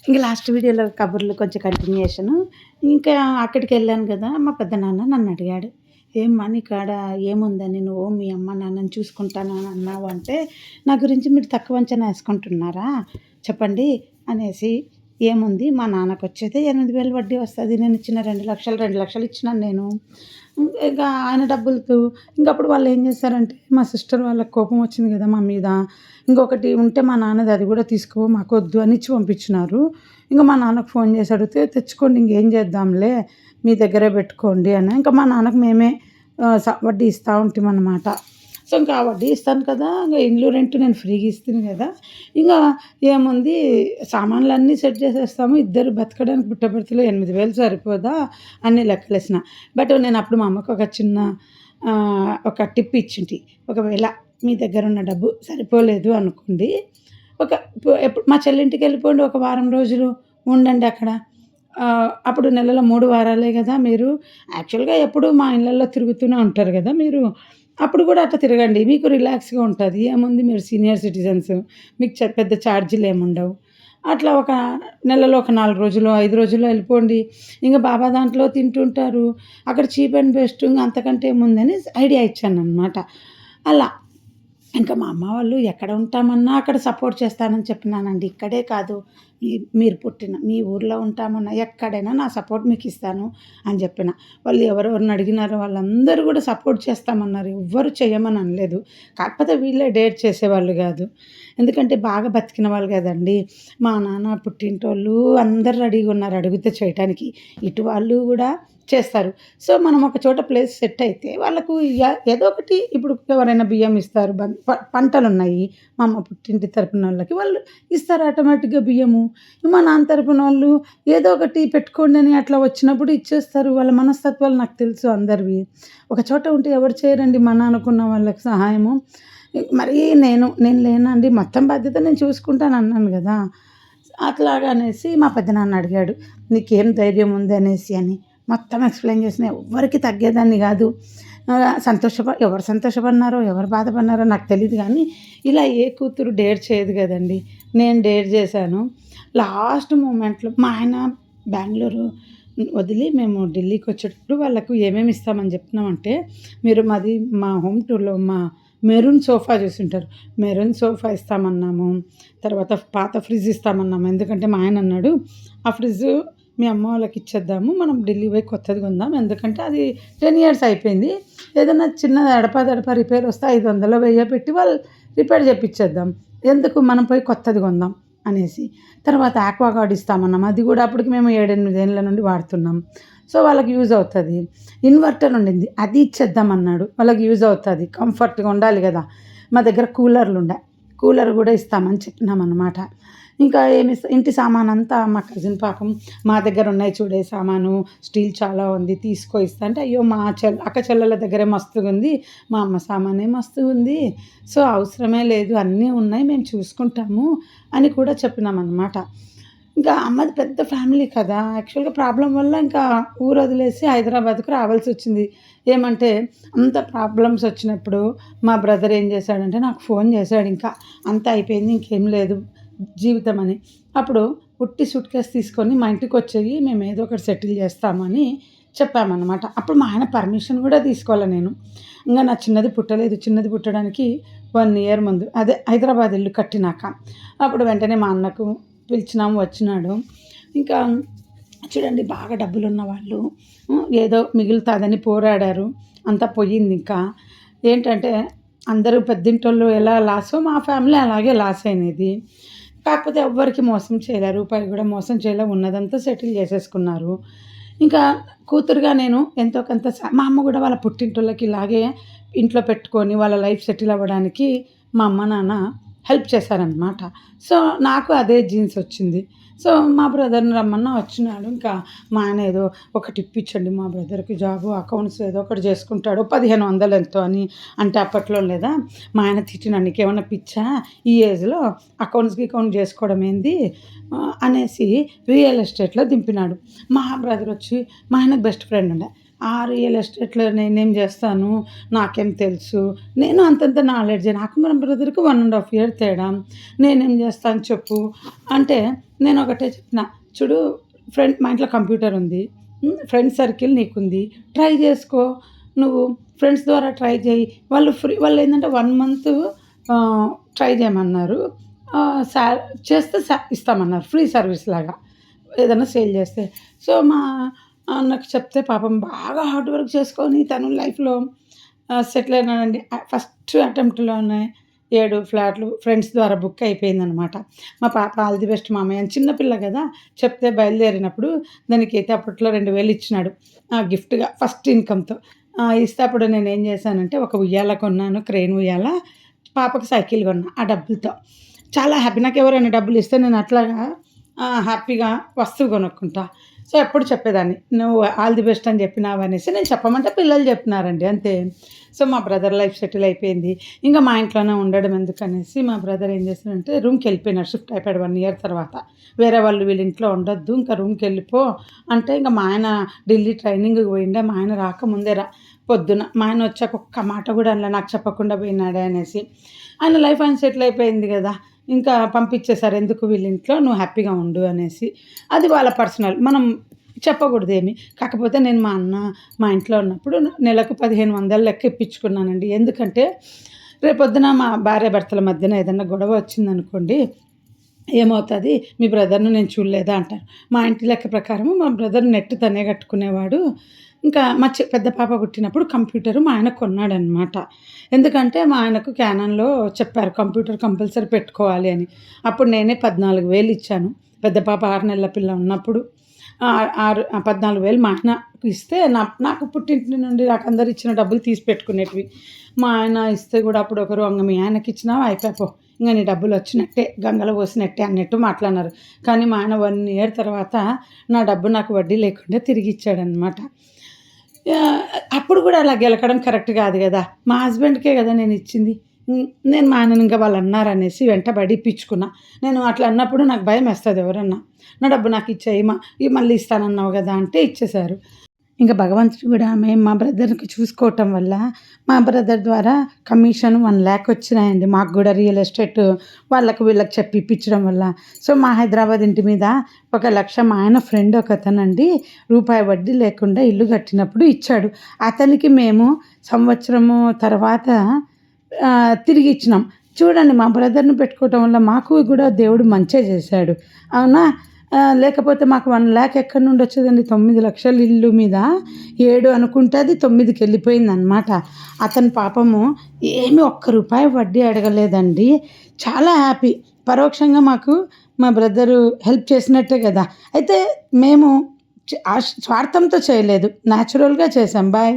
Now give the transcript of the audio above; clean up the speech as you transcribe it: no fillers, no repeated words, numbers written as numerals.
ఇంక లాస్ట్ వీడియోలో కబుర్లు కొంచెం కంటిన్యూయేషను. ఇంకా అక్కడికెళ్ళాను గదా! మా పెద్దనాన్న నన్నడిగాడు. "ఏమ్మా నీకాడ ఏముందని నువ్వు మీ అమ్మ, నాన్నని చూసుకుంటాను అని అన్నావు" అంటే, నా గురించి మీరు తక్కువ అంచనా ఏసుకుంటున్నారా? చెప్పండి అనేసి, "ఏముంది మా నాన్నకొచ్చేదే 8,000 వడ్డీ వస్తది. నేనిచ్చిన 2,00,000, 2,00,000 ఇచ్చినాను నేను." ఇంకా ఆయన డబ్బులతో ఇంకప్పుడు వాళ్ళేం చేశారంటే, మా సిస్టర్ వాళ్ళకి కోపం వచ్చింది గదా మా మీద. ఇంకొకటి ఉంటే మా నాన్నది అది గూడా తీసుకో మాకొద్దు అని ఇచ్చి పంపించినారు. ఇంక మా నాన్నకి ఫోన్ చేసి అడిగితే, "తెచ్చుకోండి ఇంకేం చేద్దాంలే, మీ దగ్గరే పెట్టుకోండి" అని. ఇంకా మా నాన్నకి మేమే వడ్డీ ఇస్తా ఉంటిమనమాట. సో, ఇంకా ఆ వడ్డీ ఇస్తాను కదా! ఇంగ ఇల్లు రెంట్ నేను ఫ్రీగా ఇస్తిని గదా! ఇంగ ఏముంది సామాన్లన్నీ సెట్ చేసేస్తాము. ఇద్దరు బతకడానికి పుట్టపర్తిలో 8,000 సరిపోదా అని లెక్కలేసిన. బట్ నేనప్పుడు మా అమ్మకు ఒక చిన్న ఒక టిప్ ఇచ్చింటి. ఒకవేళ మీ దగ్గరున్న డబ్బు సరిపోలేదు అనుకోండి, ఒక మా చెల్లింటికెళ్ళిపోండి ఒక వారం రోజులు ఉండండి అక్కడ. అప్పుడు నెలలో 3 వారాలే గదా! మీరు యాక్చువల్‌గా ఎప్పుడూ మా ఇళ్ళల్లో తిరుగుతూనే ఉంటారు గదా మీరు. అప్పుడు గూడా అట్లా తిరగండి. మీకు రిలాక్స్‌గా ఉంటది. ఏముంది మీరు సీనియర్ సిటిజన్స్. మీకు పెద్ద ఛార్జీలేముండవు. అట్లా ఒక నెలలో ఒక 4 రోజులో, 5 రోజుల్లో ఎళ్ళిపోండి. ఇంగ బాబా దాంట్లో తింటుంటారు. అక్కడ చీప్ అండ్ బెస్ట్ ఇంగ అంతకంటే ఏముందని ఐడియా ఇచ్చాననమాట. అలా. ఇంకా మా అమ్మ వాళ్ళు ఎక్కడ ఉంటామన్నా అక్కడ సపోర్ట్ చేస్తానని చెప్పినానండి. ఇక్కడే కాదు మీరు పుట్టిన మీ ఊర్లో ఉంటామన్నా ఎక్కడైనా నా సపోర్ట్ మీకిస్తాను అని చెప్పిన. వాళ్ళు ఎవరెవరిని అడిగినారో వాళ్ళందరూ గూడా సపోర్ట్ చేస్తామన్నారు. ఎవ్వరు చెయ్యమని అనలేదు. కాకపోతే వీళ్ళే డేర్ చేసేవాళ్ళు గాదు. ఎందుకంటే బాగా బతికిన వాళ్ళు గదండీ! మా నాన్న పుట్టింటోళ్ళు అందరూ రెడీగా ఉన్నారు అడిగితే చేయటానికి. ఇటు వాళ్ళు గూడా చేస్తారు. సో, మనం ఒక చోట ప్లేస్ సెట్ అయితే వాళ్ళకు ఏదో ఒకటి ఇప్పుడు ఎవరైనా బియ్యం ఇస్తారు. పంటలున్నాయి. మా అమ్మ పుట్టింటి తరపునోళ్ళకి వాళ్ళు ఇస్తారు ఆటోమేటిక్‌గా బియ్యము. మా నాన్న తరపునోళ్ళు ఏదో ఒకటి పెట్టుకోండి అని అట్లా వచ్చినప్పుడు ఇచ్చేస్తారు. వాళ్ళ మనస్తత్వాలు నాకు తెలుసు అందరివి. ఒక చోట ఉంటే ఎవరు చేయరండి మన అనుకున్న వాళ్ళకి సహాయము. మరీ నేను లేనండి మొత్తం బాధ్యత నేను చూసుకుంటాను అన్నాను గదా! అట్లాగా అనేసి మా పెద్దనాన్న అడిగాడు. "నీకేం ధైర్యం ఉంది" అనేసి అని. మొత్తం ఎక్స్‌ప్లెయిన్ చేసిన. ఎవ్వరికీ తగ్గేదాన్ని గాదు. ఎవరు సంతోషపడినారో, ఎవరు బాధపడినారో నాకు తెలీదు గానీ, ఇలా ఏ కూతురు డేర్ చేయదు గదండీ! నేను డేర్ చేశాను. లాస్ట్ మూమెంట్‌లో మా ఆయన బెంగుళూరు వదిలి మేము ఢిల్లీకొచ్చేటప్పుడు వాళ్ళకు ఏమేమి ఇస్తామని చెప్పినామంటే, మీరు మా హోమ్ టూర్‌లో మెరూన్ సోఫా చూసుంటారు. మెరూన్ సోఫా ఇస్తామన్నాము. తర్వాత పాత ఫ్రిడ్జ్ ఇస్తామన్నాము. ఎందుకంటే మా ఆయన అన్నాడు, "ఆ ఫ్రిడ్జు మీ అమ్మ వాళ్ళకిచ్చేద్దాము. మనం ఢిల్లీ పోయి కొత్తది కొందాం. ఎందుకంటే అది 10 ఇయర్స్ అయిపోయింది. ఏదన్నా చిన్న అడపాదడపా రిపేర్ వస్తే 500 వెయ్యో పెట్టి వాళ్ళు రిపేర్ చేపిచ్చేద్దాం. ఎందుకు మనం పోయి కొత్తది కొందాం" అనేసి. తర్వాత ఆక్వాగార్డ్ ఇస్తామన్నాం. అది కూడా అప్పటికి మేము 7, 8 ఏళ్ల నుండి వాడుతున్నాం. సో, వాళ్ళకి యూజ్ అవుతది. ఇన్వర్టర్ ఉండింది. అది ఇచ్చేద్దామన్నాడు. వాళ్ళకి యూజ్ అవుతది. కంఫర్ట్‌గా ఉండాలి గదా! మా దగ్గర కూలర్ గూడా ఇస్తామని చెప్పినామనమాట. ఇంకా ఇంటి సామానంతా మా కజిన్ పాపం మా దగ్గరున్నాయి చూడే సామాను, స్టీల్ చాలా ఉంది తీసుకో ఇస్తా అంటే, అయ్యో! మా అక్క చెల్లెల దగ్గరే మస్తుగుంది. మా అమ్మ సామానే మస్తుగుంది. సో, అవసరమే లేదు అన్నీ ఉన్నాయి మేము చూసుకుంటాము అని కూడా చెప్పినామనమాట. ఇంకా అమ్మది పెద్ద ఫ్యామిలీ కదా! యాక్చువల్‌గా ప్రాబ్లమ్ వల్ల ఇంకా ఊరొదిలేసి హైదరాబాద్‌కి రావాల్సొచ్చింది. ఏమంటే అంత ప్రాబ్లమ్స్ వచ్చినప్పుడు మా బ్రదర్ ఏం చేశాడంటే నాకు ఫోన్ చేశాడింకా. అంతా అయిపోయింది ఇంకేం లేదు జీవితం అని. అప్పుడు ఉట్టి సూట్‌కేస్ తీసుకొని మా ఇంటికొచ్చేయి మేము ఏదో ఒకటి సెటిల్ చేస్తామని చెప్పామనమాట. అప్పుడు మా ఆయన పర్మిషన్ కూడా తీసుకోలే నేను. ఇంగ నా చిన్నది పుట్టలేదు. చిన్నది పుట్టడానికి 1 ఇయర్ ముందు అదే హైదరాబాద్ ఇల్లు కట్టినాక. అప్పుడు వెంటనే మా అన్నకు పిలిచినాము వచ్చినాడు. ఇంకా చూడండి బాగా డబ్బులున్న వాళ్ళు ఏదో మిగులుతాదని పోరాడారు. అంతా పోయిందింకా. ఏంటంటే అందరూ పెద్దింటోళ్ళు ఎలా లాసో మా ఫ్యామిలీ అలాగే లాస్ అయినది. కాకపోతే ఎవ్వరికీ మోసం చేయలే. రూపాయి గూడా మోసం చేయలే. ఉన్నదంతా సెటిల్ చేసేసుకున్నారు. ఇంకా కూతురుగా నేను ఎంతో కొంత మా అమ్మ గూడా వాళ్ళ పుట్టింటోళ్ళకి ఇలాగే ఇంట్లో పెట్టుకొని వాళ్ళ లైఫ్ సెటిల్ అవ్వడానికి మా అమ్మ, నాన్న హెల్ప్ చేశారనమాట. సో, నాకు అదే జీన్స్ వచ్చింది. సో, మా బ్రదర్‌ని రమ్మన్నా వచ్చినాడు. ఇంకా మా ఆయన ఏదో ఒకటి ఇప్పించండి మా బ్రదర్‌కి జాబు అకౌంట్స్ ఏదో ఒకటి చేసుకుంటాడు. 1500 ఎంతో అని అంటే అప్పట్లో లేదా మా ఆయన తిట్టినాడు. "నీకేమన్నా పిచ్చా? ఈ ఏజ్‌లో అకౌంట్ చేసుకోవడం ఏంది?" అనేసి రియల్ ఎస్టేట్‌లో దింపినాడు. మా బ్రదర్ వచ్చి మా ఆయనకు బెస్ట్ ఫ్రెండ్ ఉండే. ఆ రియల్ ఎస్టేట్‌లో నేనేం జేస్తాను, నాకేం తెలుసు. నేను అంతంత నాలెడ్జే. నాకు మన బ్రదర్‌కి 1 ½ ఇయర్ తేడా. నేనేం జేస్తాను చెప్పు అంటే, నేనొకటే చెప్పిన, చూడు మా ఇంట్లో కంప్యూటర్ ఉంది. ఫ్రెండ్ సర్కిల్ నీకుంది. ట్రై జేసుకో. నువ్వు ఫ్రెండ్స్ ద్వారా ట్రై జెయి. వాళ్ళేందంటే 1 మంతు ట్రై జేయమన్నారు. సా చేస్తే ఇస్తామన్నారు. ఫ్రీ సర్వీస్ లాగా. ఏదన్నా సేల్ జేస్తే. సో, మా అన్నకి చెప్తే పాపం బాగా హార్డ్ వర్క్ చేసుకొని తను లైఫ్‌లో సెటిల్ అయినాడండి. ఫస్ట్ అటెంప్ట్‌లోనే 7 ఫ్లాట్లు ఫ్రెండ్స్ ద్వారా బుక్ అయిపోయిందనమాట. మా పాప ఆల్ ది బెస్ట్ మామయ్య అని చిన్న పిల్ల గదా! చెప్తే బయలుదేరినప్పుడు దానికైతే అప్పట్లో 2000 ఇచ్చినాడు. గిఫ్ట్‌గా ఫస్ట్ ఇన్‌కమ్‌తో. ఇస్తే అప్పుడు నేనేం చేశానంటే ఒక ఉయ్యాల కొన్నాను. క్రేన్ ఉయ్యాల. పాపకి సైకిల్ కొన్నా ఆ డబ్బులతో. చాలా హ్యాపీ. నాకెవరైనా డబ్బులిస్తే నేను అట్లాగా హ్యాపీగా వస్తువు కొనుక్కుంటా. సో, ఎప్పుడు చెప్పేదాన్ని. "నువ్వు ఆల్ ది బెస్ట్ అని చెప్పినావనేసి" నేను చెప్పమంటే పిల్లలు చెప్పినారండి అంతే. సో, మా బ్రదర్ లైఫ్ సెటిల్ అయిపోయింది. ఇంక మా ఇంట్లోనే ఉండడం ఎందుకనేసి మా బ్రదర్ ఏం చేసాడంటే రూమ్‌కెళ్ళిపోయినాడు. షిఫ్ట్ అయిపోయాడు 1 ఇయర్ తర్వాత. వేరే వాళ్ళు వీళ్ళ ఇంట్లో ఉండొద్దు. ఇంకా రూమ్‌కెళ్ళిపో అంటే ఇంక మా ఆయన ఢిల్లీ ట్రైనింగ్‌కి పోయిండే. మా ఆయన రాకముందే పొద్దున మా ఆయన వచ్చాక ఒక్క మాట కూడా అనలే నాకు చెప్పకుండా పోయినాడే అనేసి. ఆయన లైఫ్ ఆయన సెటిల్ అయిపోయింది గదా! ఇంకా పంపించేసారు. ఎందుకు వీళ్ళింట్లో నువ్వు హ్యాపీగా ఉండు అనేసి. అది వాళ్ళ పర్సనల్. మనం చెప్పకూడదేమి. కాకపోతే నేను మా ఇంట్లో ఉన్నప్పుడు నెలకు 1500 లెక్క ఇప్పించుకున్నానండి. ఎందుకంటే రేపొద్దున మా భార్యాభర్తల మధ్యన ఏదన్నా గొడవ వచ్చిందనుకోండి, ఏమవుతది మీ బ్రదర్‌ని నేను చూడలేదా అంటారు. మా ఇంటి లెక్క ప్రకారము మా బ్రదర్ నెట్ తనే కట్టుకునేవాడు. ఇంకా మా పెద్ద పాప పుట్టినప్పుడు కంప్యూటరు మా ఆయన కొన్నాడనమాట. ఎందుకంటే మా ఆయనకు క్యానన్‌లో చెప్పారు కంప్యూటర్ కంపల్సరీ పెట్టుకోవాలి అని. అప్పుడు నేనే 14,000 ఇచ్చాను. పెద్ద పాప 6 నెలల పిల్ల ఉన్నప్పుడు. 14,000 మా ఆయనకు ఇస్తే నాకు పుట్టింటి నుండి నాకు అందరూ ఇచ్చిన డబ్బులు తీసి పెట్టుకునేటివి. మా ఆయన ఇస్తే గూడా అప్పుడు ఒకరు "ఇంగ మీ ఆయనకిచ్చినావా అయిపాయ్ పో. ఇంగ నీ డబ్బులొచ్చినట్టే, గంగలో పోసినట్టే" అన్నట్టు మాట్లాడినారు. కానీ మా ఆయన 1 ఇయర్ తర్వాత నా డబ్బు నాకు వడ్డీ లేకుండా తిరిగిచ్చాడనమాట. అప్పుడు గూడా అలా గెలకడం కరెక్ట్ గాదు గదా! మా హస్బెండ్‌కే గదా నేనిచ్చింది. నేను మా ఆయనని ఇంక వాళ్ళన్నారనేసి వెంటబడి ఇప్పించుకున్నా. నేను అట్లా అన్నప్పుడు నాకు భయమేస్తది ఎవరన్నా. నా డబ్బు నాకిచ్చేయి మళ్ళీ ఇస్తానన్నావు గదా! అంటే ఇచ్చేశారు. ఇంక భగవంతుడు గూడా మేము మా బ్రదర్‌కి చూసుకోవటం వల్ల, మా బ్రదర్ ద్వారా కమిషన్ 1,00,000 వచ్చినాయండి. మాకు గూడా రియల్ ఎస్టేట్ వాళ్ళకి వీళ్ళకి చెప్పి ఇప్పించడం వల్ల. సో, మా హైదరాబాద్ ఇంటి మీద 1,00,000 మా ఆయన ఫ్రెండ్ ఒకతనండి రూపాయి వడ్డీ లేకుండా ఇల్లు కట్టినప్పుడు ఇచ్చాడు. అతనికి మేము సంవత్సరము తర్వాత తిరిగిచ్చినాం. చూడండి మా బ్రదర్‌ని పెట్టుకోవటం వల్ల మాకు గూడా దేవుడు మంచే చేశాడు. అవునా? లేకపోతే మాకు 1,00,000 ఎక్కడి నుండి వచ్చేదండి? 9,00,000 ఇల్లు మీద 7 అనుకుంటే అది 9కెళ్ళిపోయిందనమాట. అతను పాపము ఏమి ఒక్క రూపాయి వడ్డీ అడగలేదండి. చాలా హ్యాపీ. పరోక్షంగా మాకు మా బ్రదరు హెల్ప్ చేసినట్టే గదా! అయితే మేము స్వార్థంతో చేయలేదు. న్యాచురల్‌గా చేశాం. బాయ్.